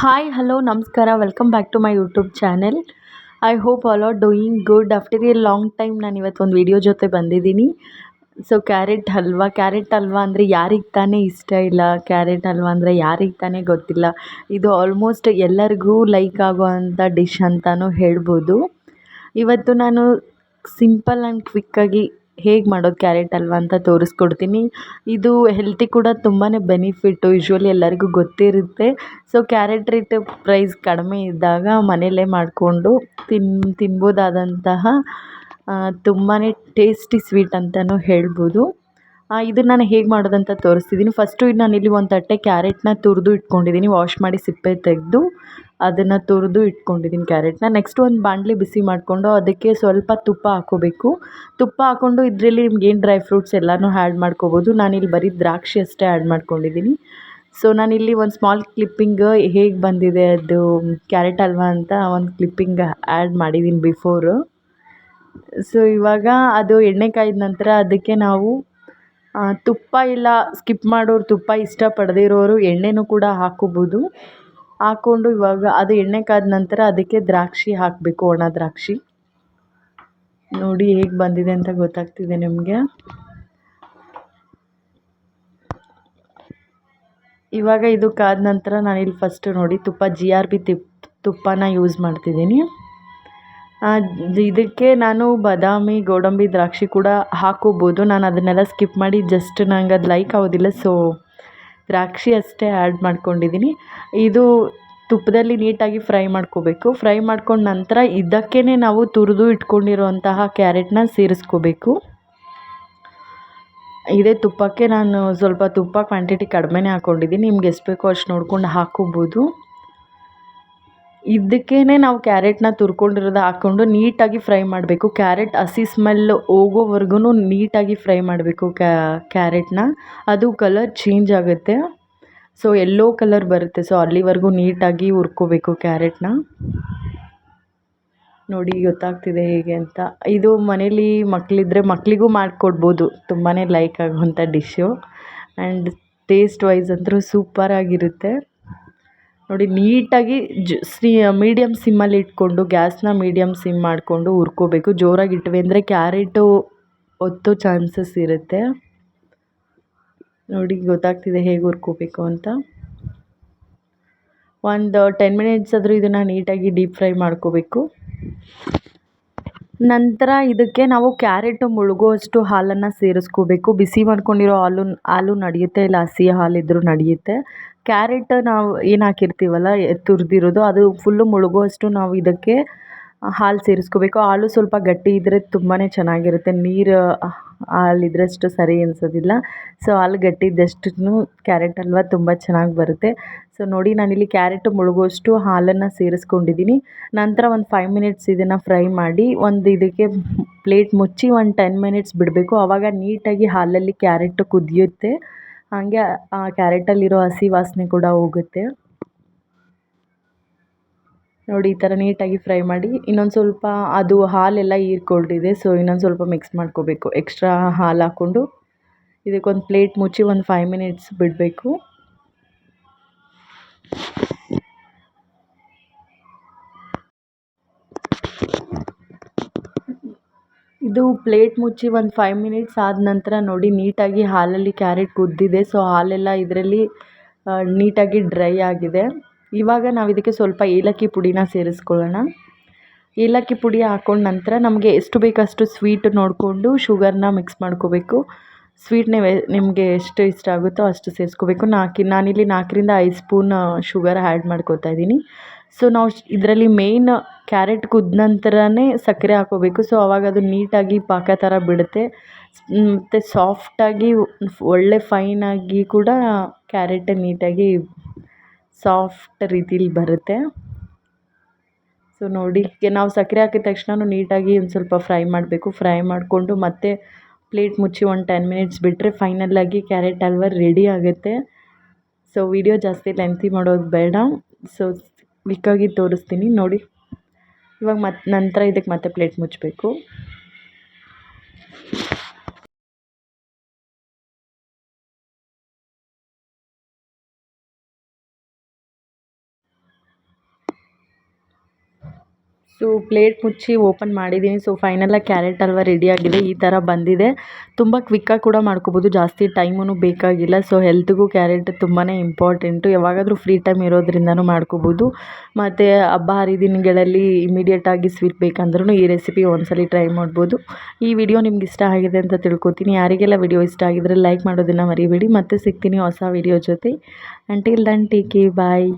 Hi, hello, namaskara. Welcome back to my YouTube channel. I hope all are doing good. After a long time ನಾನು ಇವತ್ತು ಒಂದು video ಜೊತೆ ಬಂದಿದ್ದೀನಿ. So carrot halwa ಅಂದರೆ ಯಾರಿಗೆ ತಾನೇ ಇಷ್ಟ ಇಲ್ಲ, ಕ್ಯಾರೆಟ್ ಹಲ್ವಾ ಅಂದರೆ ಯಾರಿಗೆ ತಾನೇ ಗೊತ್ತಿಲ್ಲ. ಇದು ಆಲ್ಮೋಸ್ಟ್ ಎಲ್ಲರಿಗೂ ಲೈಕ್ ಆಗುವಂಥ ಡಿಶ್ ಅಂತಲೂ ಹೇಳ್ಬೋದು. ಇವತ್ತು ನಾನು ಸಿಂಪಲ್ ಆ್ಯಂಡ್ ಕ್ವಿಕ್ಕಾಗಿ ಹೇಗೆ ಮಾಡೋದು ಕ್ಯಾರೆಟ್ ಹಲ್ವಾ ಅಂತ ತೋರಿಸ್ಕೊಡ್ತೀನಿ. ಇದು ಹೆಲ್ತಿ ಕೂಡ ತುಂಬಾ ಬೆನಿಫಿಟ್ಟು, ಯೂಶ್ವಲಿ ಎಲ್ಲರಿಗೂ ಗೊತ್ತಿರುತ್ತೆ. ಸೊ ಕ್ಯಾರೆಟ್ ಪ್ರೈಸ್ ಕಡಿಮೆ ಇದ್ದಾಗ ಮನೆಯಲ್ಲೇ ಮಾಡಿಕೊಂಡು ತಿನ್ಬೋದಾದಂತಹ ತುಂಬಾ ಟೇಸ್ಟಿ ಸ್ವೀಟ್ ಅಂತಲೂ ಹೇಳ್ಬೋದು. ಇದನ್ನು ನಾನು ಹೇಗೆ ಮಾಡೋದಂತ ತೋರಿಸ್ತಿದ್ದೀನಿ. ಫಸ್ಟು ನಾನಿಲ್ಲಿ ಒಂದು ತಟ್ಟೆ ಕ್ಯಾರೆಟ್ನ ತುರಿದು ಇಟ್ಕೊಂಡಿದ್ದೀನಿ, ವಾಶ್ ಮಾಡಿ ಸಿಪ್ಪೆ ತೆಗೆದು ಅದನ್ನು ತುರಿದು ಇಟ್ಕೊಂಡಿದ್ದೀನಿ ಕ್ಯಾರೆಟ್ನ. ನೆಕ್ಸ್ಟ್ ಒಂದು ಬಾಣಲಿ ಬಿಸಿ ಮಾಡಿಕೊಂಡು ಅದಕ್ಕೆ ಸ್ವಲ್ಪ ತುಪ್ಪ ಹಾಕ್ಕೋಬೇಕು. ತುಪ್ಪ ಹಾಕ್ಕೊಂಡು ಇದರಲ್ಲಿ ನಿಮ್ಗೇನು ಡ್ರೈ ಫ್ರೂಟ್ಸ್ ಎಲ್ಲನೂ ಆ್ಯಡ್ ಮಾಡ್ಕೋಬೋದು. ನಾನಿಲ್ಲಿ ಬರೀ ದ್ರಾಕ್ಷಿ ಅಷ್ಟೇ ಆ್ಯಡ್ ಮಾಡ್ಕೊಂಡಿದ್ದೀನಿ. ಸೊ ನಾನಿಲ್ಲಿ ಒಂದು ಸ್ಮಾಲ್ ಕ್ಲಿಪ್ಪಿಂಗ್ ಹೇಗೆ ಬಂದಿದೆ ಅದು ಕ್ಯಾರೆಟ್ ಹಲ್ವಾ ಅಂತ ಒಂದು ಕ್ಲಿಪ್ಪಿಂಗ್ ಆ್ಯಡ್ ಮಾಡಿದ್ದೀನಿ ಬಿಫೋರು. ಸೊ ಇವಾಗ ಅದು ಎಣ್ಣೆ ಕಾಯ್ದ ನಂತರ ಅದಕ್ಕೆ ನಾವು ತುಪ್ಪ ಇಲ್ಲ ಸ್ಕಿಪ್ ಮಾಡೋರು, ತುಪ್ಪ ಇಷ್ಟಪಡದೇ ಇರೋರು ಎಣ್ಣೆನೂ ಕೂಡ ಹಾಕ್ಕೋಬೋದು. ಹಾಕ್ಕೊಂಡು ಇವಾಗ ಅದು ಎಣ್ಣೆ ಕಾದ ನಂತರ ಅದಕ್ಕೆ ದ್ರಾಕ್ಷಿ ಹಾಕಬೇಕು, ಒಣ ದ್ರಾಕ್ಷಿ. ನೋಡಿ ಹೇಗೆ ಬಂದಿದೆ ಅಂತ ಗೊತ್ತಾಗ್ತಿದೆ ನಿಮಗೆ. ಇವಾಗ ಇದು ಕಾದ ನಂತರ ನಾನಿಲ್ಲಿ ಫಸ್ಟು ನೋಡಿ ತುಪ್ಪ GRB ತುಪ್ಪನ ಯೂಸ್ ಮಾಡ್ತಿದ್ದೀನಿ. ಇದಕ್ಕೆ ನಾನು ಬಾದಾಮಿ, ಗೋಡಂಬಿ, ದ್ರಾಕ್ಷಿ ಕೂಡ ಹಾಕ್ಕೋಬೋದು. ನಾನು ಅದನ್ನೆಲ್ಲ ಸ್ಕಿಪ್ ಮಾಡಿ ಜಸ್ಟ್ ನಂಗೆ ಅದು ಲೈಕ್ ಆಗೋದಿಲ್ಲ, ಸೊ ದ್ರಾಕ್ಷಿ ಅಷ್ಟೇ ಆ್ಯಡ್ ಮಾಡ್ಕೊಂಡಿದ್ದೀನಿ. ಇದು ತುಪ್ಪದಲ್ಲಿ ನೀಟಾಗಿ ಫ್ರೈ ಮಾಡ್ಕೋಬೇಕು. ಫ್ರೈ ಮಾಡ್ಕೊಂಡ ನಂತರ ಇದಕ್ಕೇ ನಾವು ತುರಿದು ಇಟ್ಕೊಂಡಿರುವಂತಹ ಕ್ಯಾರೆಟ್ನ ಸೇರಿಸ್ಕೋಬೇಕು. ಇದೇ ತುಪ್ಪಕ್ಕೆ ನಾನು ಸ್ವಲ್ಪ ತುಪ್ಪ ಕ್ವಾಂಟಿಟಿ ಕಡಿಮೆನೇ ಹಾಕ್ಕೊಂಡಿದ್ದೀನಿ, ನಿಮ್ಗೆ ಎಷ್ಟು ಬೇಕೋ ಅಷ್ಟು ನೋಡ್ಕೊಂಡು ಹಾಕ್ಕೋಬೋದು. ಇದಕ್ಕೇ ನಾವು ಕ್ಯಾರೆಟ್ನ ತುರ್ಕೊಂಡಿರೋದು ಹಾಕ್ಕೊಂಡು ನೀಟಾಗಿ ಫ್ರೈ ಮಾಡಬೇಕು. ಕ್ಯಾರೆಟ್ ಹಸಿ ಸ್ಮೆಲ್ ಹೋಗೋವರೆಗೂ ನೀಟಾಗಿ ಫ್ರೈ ಮಾಡಬೇಕು ಕ್ಯಾರೆಟ್ನ. ಅದು ಕಲರ್ ಚೇಂಜ್ ಆಗುತ್ತೆ, ಸೊ ಯೆಲ್ಲೋ ಕಲರ್ ಬರುತ್ತೆ. ಸೊ ಅಲ್ಲಿವರೆಗೂ ನೀಟಾಗಿ ಹುರ್ಕೋಬೇಕು ಕ್ಯಾರೆಟ್ನ. ನೋಡಿ ಗೊತ್ತಾಗ್ತಿದೆ ಹೇಗೆ ಅಂತ. ಇದು ಮನೇಲಿ ಮಕ್ಕಳಿದ್ರೆ ಮಕ್ಕಳಿಗೂ ಮಾಡಿಕೊಡ್ಬೋದು, ತುಂಬಾ ಲೈಕ್ ಆಗುವಂಥ ಡಿಶ್ಶು. ಆ್ಯಂಡ್ ಟೇಸ್ಟ್ ವೈಸ್ ಅಂತೂ ಸೂಪರಾಗಿರುತ್ತೆ. ನೋಡಿ ನೀಟಾಗಿ ಮೀಡಿಯಮ್ ಸಿಮ್ಮಲ್ಲಿ ಇಟ್ಕೊಂಡು ಗ್ಯಾಸ್ನ ಮೀಡಿಯಮ್ ಸಿಮ್ ಮಾಡಿಕೊಂಡು ಹುರ್ಕೋಬೇಕು. ಜೋರಾಗಿ ಇಟ್ವಿ ಅಂದರೆ ಕ್ಯಾರೆಟು ಹೊತ್ತೋ ಚಾನ್ಸಸ್ ಇರುತ್ತೆ. ನೋಡಿ ಗೊತ್ತಾಗ್ತಿದೆ ಹೇಗೆ ಹುರ್ಕೋಬೇಕು ಅಂತ. ಒಂದು 10 ಮಿನಿಟ್ಸ್ ಆದರೂ ಇದನ್ನು ನೀಟಾಗಿ ಡೀಪ್ ಫ್ರೈ ಮಾಡ್ಕೋಬೇಕು. ನಂತರ ಇದಕ್ಕೆ ನಾವು ಕ್ಯಾರೆಟು ಮುಳುಗುವಷ್ಟು ಹಾಲನ್ನು ಸೇರಿಸ್ಕೋಬೇಕು. ಬಿಸಿ ಮಾಡ್ಕೊಂಡಿರೋ ಹಾಲು ನಡೆಯುತ್ತೆ, ಇಲ್ಲ ಹಸಿ ಹಾಲಿದ್ರೂ ನಡೆಯುತ್ತೆ. ಕ್ಯಾರೆಟ್ ನಾವು ಏನು ಹಾಕಿರ್ತೀವಲ್ಲ ತುರಿದಿರೋದು, ಅದು ಫುಲ್ಲು ಮುಳುಗುವಷ್ಟು ನಾವು ಇದಕ್ಕೆ ಹಾಲು ಸೇರಿಸ್ಕೋಬೇಕು. ಹಾಲು ಸ್ವಲ್ಪ ಗಟ್ಟಿ ಇದ್ದರೆ ತುಂಬಾ ಚೆನ್ನಾಗಿರುತ್ತೆ, ನೀರು ಹಾಲಿದ್ರೆ ಅಷ್ಟು ಸರಿ ಅನಿಸೋದಿಲ್ಲ. ಸೊ ಹಾಲು ಗಟ್ಟಿ ಇದ್ದಷ್ಟು ಕ್ಯಾರೆಟ್ ಹಲ್ವಾ ತುಂಬ ಚೆನ್ನಾಗಿ ಬರುತ್ತೆ. ಸೊ ನೋಡಿ ನಾನಿಲ್ಲಿ ಕ್ಯಾರೆಟು ಮುಳುಗುವಷ್ಟು ಹಾಲನ್ನು ಸೇರಿಸ್ಕೊಂಡಿದ್ದೀನಿ. ನಂತರ ಒಂದು 5 ಮಿನಿಟ್ಸ್ ಇದನ್ನು ಫ್ರೈ ಮಾಡಿ ಇದಕ್ಕೆ ಪ್ಲೇಟ್ ಮುಚ್ಚಿ ಒಂದು 10 ಮಿನಿಟ್ಸ್ ಬಿಡಬೇಕು. ಆವಾಗ ನೀಟಾಗಿ ಹಾಲಲ್ಲಿ ಕ್ಯಾರೆಟು ಕುದಿಯುತ್ತೆ, ಹಾಗೆ ಆ ಕ್ಯಾರೆಟಲ್ಲಿರೋ ಹಸಿ ವಾಸನೆ ಕೂಡ ಹೋಗುತ್ತೆ. ನೋಡಿ ಈ ಥರ ನೀಟಾಗಿ ಫ್ರೈ ಮಾಡಿ ಇನ್ನೊಂದು ಸ್ವಲ್ಪ ಅದು ಹಾಲೆಲ್ಲ ಹೀರ್ಕೊಂಡಿದೆ, ಸೊ ಇನ್ನೊಂದು ಸ್ವಲ್ಪ ಮಿಕ್ಸ್ ಮಾಡ್ಕೋಬೇಕು. ಎಕ್ಸ್ಟ್ರಾ ಹಾಲು ಹಾಕ್ಕೊಂಡು ಇದಕ್ಕೊಂದು ಪ್ಲೇಟ್ ಮುಚ್ಚಿ ಒಂದು 5 ಮಿನಿಟ್ಸ್ ಬಿಡಬೇಕು. ಇದು ಪ್ಲೇಟ್ ಮುಚ್ಚಿ ಒಂದು 5 ಮಿನಿಟ್ಸ್ ಆದ ನಂತರ ನೋಡಿ ನೀಟಾಗಿ ಹಾಲಲ್ಲಿ ಕ್ಯಾರೆಟ್ ಕುದ್ದಿದೆ. ಸೊ ಹಾಲೆಲ್ಲ ಇದರಲ್ಲಿ ನೀಟಾಗಿ ಡ್ರೈ ಆಗಿದೆ. ಇವಾಗ ನಾವು ಇದಕ್ಕೆ ಸ್ವಲ್ಪ ಏಲಕ್ಕಿ ಪುಡಿನ ಸೇರಿಸ್ಕೊಳ್ಳೋಣ. ಏಲಕ್ಕಿ ಪುಡಿ ಹಾಕ್ಕೊಂಡ ನಂತರ ನಮಗೆ ಎಷ್ಟು ಬೇಕಷ್ಟು ಸ್ವೀಟ್ ನೋಡಿಕೊಂಡು ಶುಗರ್ನ ಮಿಕ್ಸ್ ಮಾಡ್ಕೋಬೇಕು. ಸ್ವೀಟ್ನೇ ನಿಮಗೆ ಎಷ್ಟು ಇಷ್ಟ ಆಗುತ್ತೋ ಅಷ್ಟು ಸೇರಿಸ್ಕೋಬೇಕು. ನಾನಿಲ್ಲಿ 4ರಿಂದ 5 ಸ್ಪೂನ್ ಶುಗರ್ ಆ್ಯಡ್ ಮಾಡ್ಕೋತಾ ಇದ್ದೀನಿ. ಸೊ ನಾವು ಇದರಲ್ಲಿ ಮೇಯ್ನ್ ಕ್ಯಾರೆಟ್ ಕುದ್ದ ನಂತರನೇ ಸಕ್ಕರೆ ಹಾಕ್ಕೋಬೇಕು. ಸೊ ಆವಾಗ ಅದು ನೀಟಾಗಿ ಪಾಕ ಥರ ಬಿಡುತ್ತೆ, ಮತ್ತು ಸಾಫ್ಟಾಗಿ ಒಳ್ಳೆ ಫೈನಾಗಿ ಕೂಡ ಕ್ಯಾರೆಟ್ ನೀಟಾಗಿ ಸಾಫ್ಟ್ ರೀತಿಲಿ ಬರುತ್ತೆ. ಸೊ ನೋಡಿ ನಾವು ಸಕ್ಕರೆ ಹಾಕಿದ ತಕ್ಷಣ ನೀಟಾಗಿ ಒಂದು ಸ್ವಲ್ಪ ಫ್ರೈ ಮಾಡಬೇಕು. ಫ್ರೈ ಮಾಡಿಕೊಂಡು ಮತ್ತೆ ಪ್ಲೇಟ್ ಮುಚ್ಚಿ ಒಂದು 10 ಮಿನಿಟ್ಸ್ ಬಿಟ್ಟರೆ ಫೈನಲಾಗಿ ಕ್ಯಾರೆಟ್ ಹಲ್ವಾ ರೆಡಿ ಆಗುತ್ತೆ. ಸೊ ವಿಡಿಯೋ ಜಾಸ್ತಿ ಲೆಂತಿ ಮಾಡೋದು ಬೇಡ, ಸೊ ಕ್ವಿಕ್ಕಾಗಿ ತೋರಿಸ್ತೀನಿ ನೋಡಿ. ಇವಾಗ ನಂತರ ಇದಕ್ಕೆ ಮತ್ತೆ ಪ್ಲೇಟ್ ಮುಚ್ಚಬೇಕು. ಸೊ ಪ್ಲೇಟ್ ಮುಚ್ಚಿ ಓಪನ್ ಮಾಡಿದ್ದೀನಿ. ಸೊ ಫೈನಲಾಗಿ ಕ್ಯಾರೆಟ್ ಹಲ್ವ ರೆಡಿಯಾಗಿದೆ. ಈ ಥರ ಬಂದಿದೆ. ತುಂಬ ಕ್ವಿಕ್ಕಾಗಿ ಕೂಡ ಮಾಡ್ಕೋಬೋದು, ಜಾಸ್ತಿ ಟೈಮೂ ಬೇಕಾಗಿಲ್ಲ. ಸೊ ಹೆಲ್ತ್ಗೂ ಕ್ಯಾರೆಟ್ ತುಂಬಾ ಇಂಪಾರ್ಟೆಂಟು. ಯಾವಾಗಾದರೂ ಫ್ರೀ ಟೈಮ್ ಇರೋದ್ರಿಂದನೂ ಮಾಡ್ಕೋಬೋದು. ಮತ್ತು ಹಬ್ಬ ಹರಿದಿನಗಳಲ್ಲಿ ಇಮಿಡಿಯೇಟಾಗಿ ಸ್ವೀಟ್ ಬೇಕಂದ್ರೂ ಈ ರೆಸಿಪಿ ಒಂದ್ಸಲ ಟ್ರೈ ಮಾಡ್ಬೋದು. ಈ ವಿಡಿಯೋ ನಿಮ್ಗೆ ಇಷ್ಟ ಆಗಿದೆ ಅಂತ ತಿಳ್ಕೊತೀನಿ. ಯಾರಿಗೆಲ್ಲ ವಿಡಿಯೋ ಇಷ್ಟ ಆಗಿದ್ರೆ ಲೈಕ್ ಮಾಡೋದನ್ನು ಮರಿಬೇಡಿ. ಮತ್ತೆ ಸಿಗ್ತೀನಿ ಹೊಸ ವಿಡಿಯೋ ಜೊತೆ. ಅಂಟಿಲ್ ದನ್ ಟೇಕ್ ಕೇರ್, ಬಾಯ್.